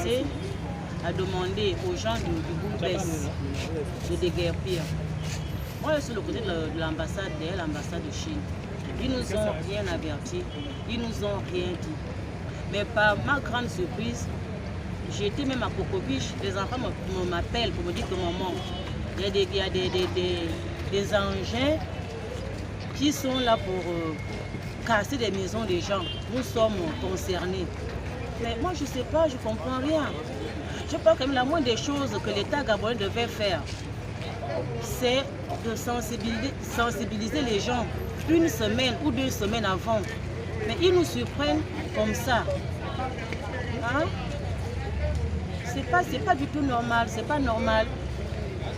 commencé à demander aux gens du Boulbès de déguerpir. Moi, je suis le côté de l'ambassade, de l'ambassade de Chine. Ils nous ont rien averti, ils nous ont rien dit. Mais par ma grande surprise, j'ai été même à Cocobiche, les enfants m'appellent pour me dire que maman, il y a des engins qui sont là pour casser des maisons des gens. Nous sommes concernés. Mais moi, je ne sais pas, je ne comprends rien. Je pense que la moindre des choses que l'État gabonais devait faire, c'est de sensibiliser les gens une semaine ou 2 semaines avant. Mais ils nous surprennent comme ça. Hein? C'est pas du tout normal, c'est pas normal.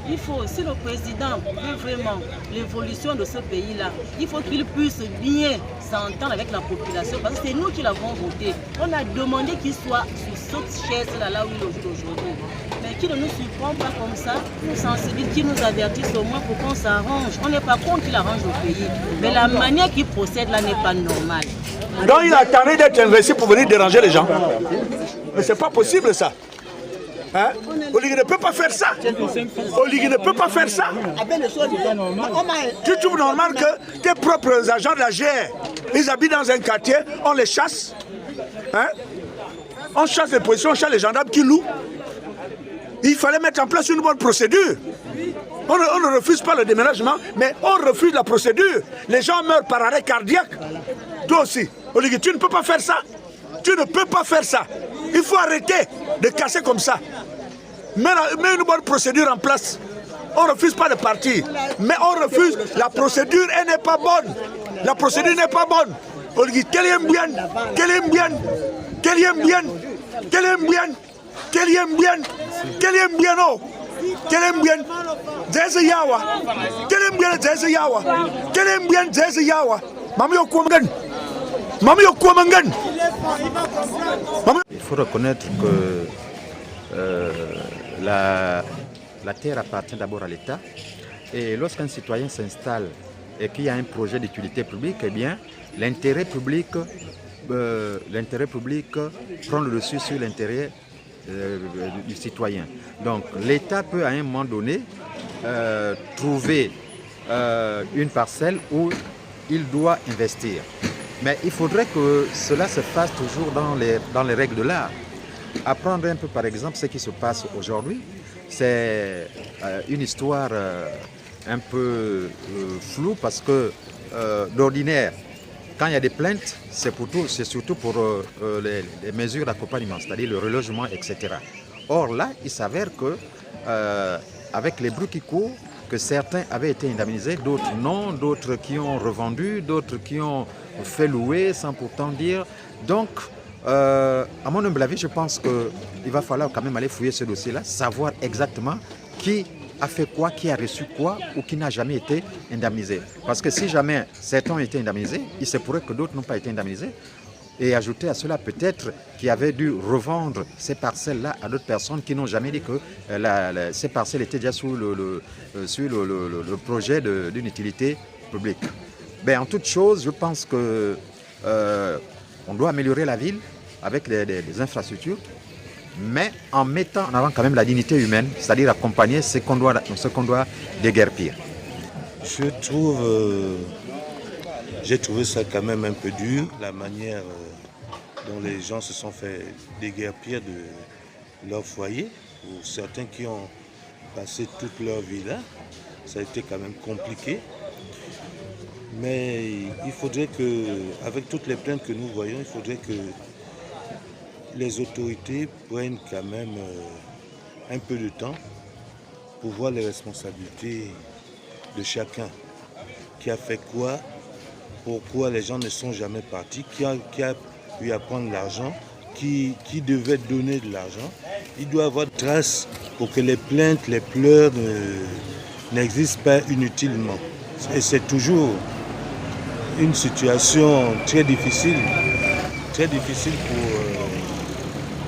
Il faut, si le président veut vraiment l'évolution de ce pays-là, il faut qu'il puisse bien s'entendre avec la population, parce que c'est nous qui l'avons voté. On a demandé qu'il soit sur cette chaise-là, là où il est aujourd'hui. Mais qu'il ne nous surprend pas comme ça, nous sensibilise, qu'il nous avertisse au moins pour qu'on s'arrange. On n'est pas contre qu'il arrange le pays, mais la manière qu'il procède là n'est pas normale. Donc il a attendait d'être investi pour venir déranger les gens. Mais c'est pas possible ça. Hein? Oligui ne peut pas faire ça. Oligui ne peut pas faire ça. Tu trouves normal que tes propres agents de la GR, ils habitent dans un quartier, on les chasse. Hein? On chasse les policiers, on chasse les gendarmes qui louent. Il fallait mettre en place une bonne procédure. On ne refuse pas le déménagement, mais on refuse la procédure. Les gens meurent par arrêt cardiaque. Toi aussi, Oligui, tu ne peux pas faire ça. Tu ne peux pas faire ça. Il faut arrêter de casser comme ça. Mets une bonne procédure en place. On ne refuse pas de partir. Mais on refuse. La procédure, elle n'est pas bonne. La procédure n'est pas bonne. Oligui, quel est bien, quel est bien, quel est bien, quel est bien, quel est bien, quel est bien, oh, quel est bien, Zeze Yawa, quel est bien, Zeze Yawa, quel est bien, Zeze Yawa, Mami Okwamangan, Mami Okwamangan. Il faut reconnaître que la terre appartient d'abord à l'État. Et lorsqu'un citoyen s'installe et qu'il y a un projet d'utilité publique, eh bien, l'intérêt public prend le dessus sur l'intérêt du citoyen. Donc l'État peut à un moment donné trouver une parcelle où il doit investir. Mais il faudrait que cela se fasse toujours dans les règles de l'art. Apprendre un peu par exemple ce qui se passe aujourd'hui, c'est une histoire un peu floue parce que d'ordinaire, quand il y a des plaintes, c'est surtout pour les mesures d'accompagnement, c'est-à-dire le relogement, etc. Or là, il s'avère que avec les bruits qui courent, que certains avaient été indemnisés, d'autres non, d'autres qui ont revendu, d'autres qui ont fait louer sans pourtant dire. Donc, à mon humble avis, je pense qu'il va falloir quand même aller fouiller ce dossier-là, savoir exactement qui a fait quoi, qui a reçu quoi ou qui n'a jamais été indemnisé. Parce que si jamais certains ont été indemnisés, il se pourrait que d'autres n'ont pas été indemnisés. Et ajouter à cela peut-être qu'il avait dû revendre ces parcelles-là à d'autres personnes qui n'ont jamais dit que ces parcelles étaient déjà sur le projet d'une utilité publique. Ben, en toute chose, je pense que on doit améliorer la ville avec des infrastructures, mais en mettant en avant quand même la dignité humaine, c'est-à-dire accompagner ce qu'on doit déguerpir. J'ai trouvé ça quand même un peu dur, la manière dont les gens se sont fait déguerpir de leur foyer, ou certains qui ont passé toute leur vie là. Ça a été quand même compliqué. Mais il faudrait que, avec toutes les plaintes que nous voyons, il faudrait que les autorités prennent quand même un peu de temps pour voir les responsabilités de chacun. Qui a fait quoi, pourquoi les gens ne sont jamais partis, qui a pu prendre l'argent, qui devait donner de l'argent. Il doit y avoir des traces pour que les plaintes, les pleurs n'existent pas inutilement. Et c'est toujours une situation très difficile pour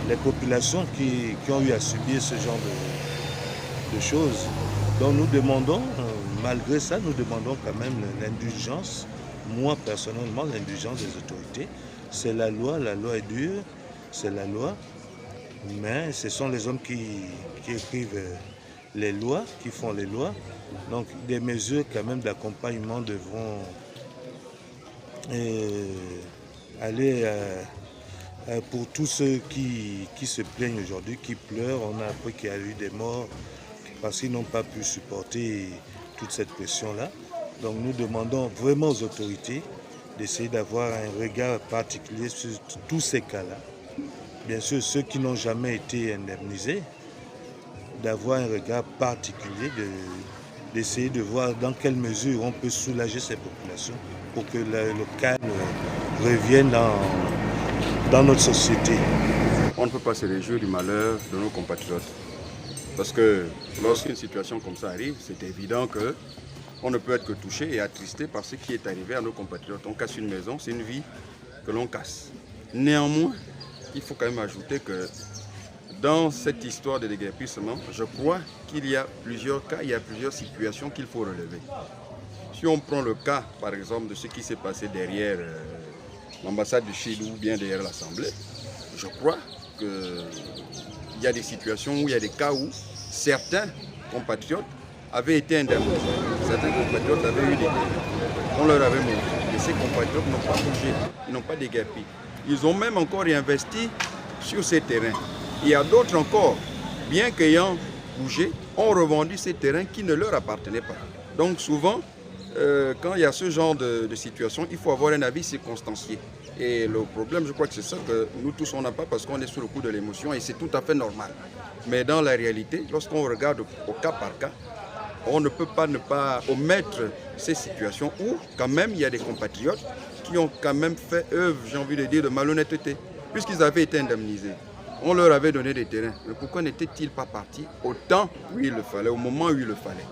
les populations qui ont eu à subir ce genre de choses. Donc nous demandons, malgré ça, nous demandons quand même l'indulgence, moi personnellement l'indulgence des autorités. C'est la loi est dure, c'est la loi. mais ce sont les hommes qui écrivent les lois, qui font les lois. Donc des mesures quand même d'accompagnement devront aller pour tous ceux qui se plaignent aujourd'hui, qui pleurent. On a appris qu'il y a eu des morts parce qu'ils n'ont pas pu supporter toute cette pression-là. Donc nous demandons vraiment aux autorités d'essayer d'avoir un regard particulier sur tous ces cas-là. Bien sûr, ceux qui n'ont jamais été indemnisés, d'avoir un regard particulier, d'essayer de voir dans quelle mesure on peut soulager ces populations pour que le calme revienne dans notre société. On ne peut pas se réjouir du malheur de nos compatriotes. Parce que lorsqu'une situation comme ça arrive, c'est évident qu'on ne peut être que touché et attristé par ce qui est arrivé à nos compatriotes. On casse une maison, c'est une vie que l'on casse. Néanmoins, il faut quand même ajouter que dans cette histoire de déguerpissement, je crois qu'il y a plusieurs cas, il y a plusieurs situations qu'il faut relever. Si on prend le cas, par exemple, de ce qui s'est passé derrière l'ambassade du Chili ou bien derrière l'Assemblée, je crois qu'il y a des situations où il y a des cas où certains compatriotes avaient été indemnisés. Certains compatriotes avaient eu des terrains. On leur avait montré. Et ces compatriotes n'ont pas bougé, ils n'ont pas déguerpi. Ils ont même encore réinvesti sur ces terrains. Il y a d'autres encore, bien qu'ayant bougé, ont revendu ces terrains qui ne leur appartenaient pas. Donc souvent, quand il y a ce genre de situation, il faut avoir un avis circonstancié. Et le problème, je crois que c'est ça que nous tous, on n'a pas parce qu'on est sous le coup de l'émotion et c'est tout à fait normal. Mais dans la réalité, lorsqu'on regarde au cas par cas, on ne peut pas ne pas omettre ces situations où quand même il y a des compatriotes qui ont quand même fait œuvre, j'ai envie de dire, de malhonnêteté, puisqu'ils avaient été indemnisés. On leur avait donné des terrains. Mais pourquoi n'étaient-ils pas partis au temps où il le fallait, au moment où il le fallait?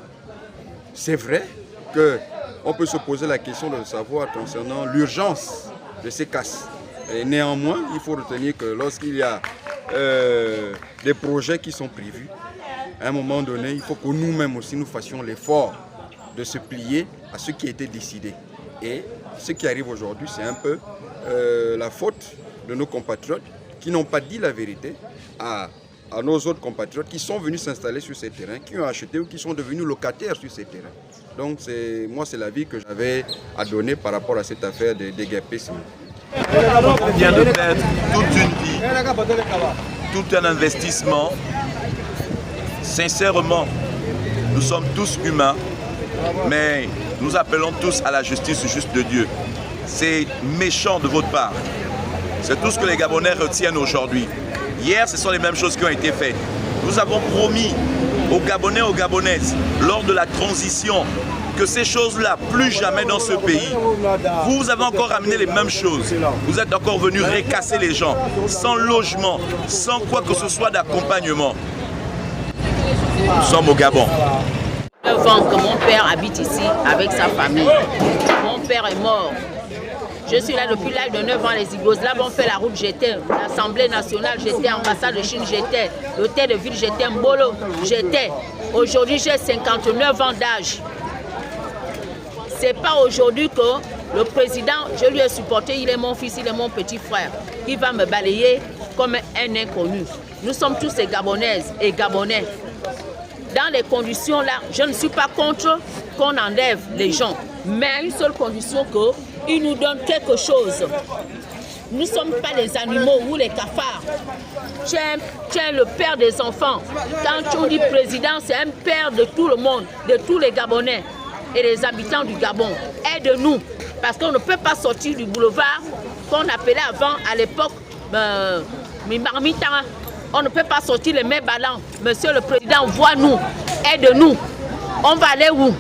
C'est vrai qu'on peut se poser la question de savoir concernant l'urgence de ces casses. Et néanmoins, il faut retenir que lorsqu'il y a des projets qui sont prévus, à un moment donné, il faut que nous-mêmes aussi nous fassions l'effort de se plier à ce qui a été décidé. Et ce qui arrive aujourd'hui, c'est un peu la faute de nos compatriotes qui n'ont pas dit la vérité à nos autres compatriotes qui sont venus s'installer sur ces terrains, qui ont acheté ou qui sont devenus locataires sur ces terrains. Donc moi, c'est l'avis que j'avais à donner par rapport à cette affaire de déguerpissement. On vient de perdre toute une vie, tout un investissement. Sincèrement, nous sommes tous humains, mais nous appelons tous à la justice juste de Dieu. C'est méchant de votre part. C'est tout ce que les Gabonais retiennent aujourd'hui. Hier, ce sont les mêmes choses qui ont été faites. Nous avons promis aux Gabonais, aux Gabonaises, lors de la transition, que ces choses-là, plus jamais dans ce pays. Vous avez encore amené les mêmes choses. Vous êtes encore venus récasser les gens, sans logement, sans quoi que ce soit d'accompagnement. Nous sommes au Gabon. 9 ans que mon père habite ici avec sa famille. Mon père est mort. Je suis là depuis l'âge de 9 ans, les Yougoslaves ont fait la route, j'étais l'Assemblée nationale, j'étais ambassade de Chine, j'étais l'hôtel de ville, j'étais Mbolo, j'étais. Aujourd'hui, j'ai 59 ans d'âge. C'est pas aujourd'hui que le président, je lui ai supporté, il est mon fils, il est mon petit frère. Il va me balayer comme un inconnu. Nous sommes tous des Gabonaises et Gabonais. Dans les conditions là, je ne suis pas contre qu'on enlève les gens, mais à une seule condition qu'ils nous donnent quelque chose. Nous ne sommes pas les animaux ou les cafards. Tiens le père des enfants. Quand on dit président, c'est un père de tout le monde, de tous les Gabonais et les habitants du Gabon. Aide-nous, parce qu'on ne peut pas sortir du boulevard qu'on appelait avant, à l'époque, Mimarmita. On ne peut pas sortir les mains ballants. Monsieur le Président, vois-nous, aide-nous. On va aller où?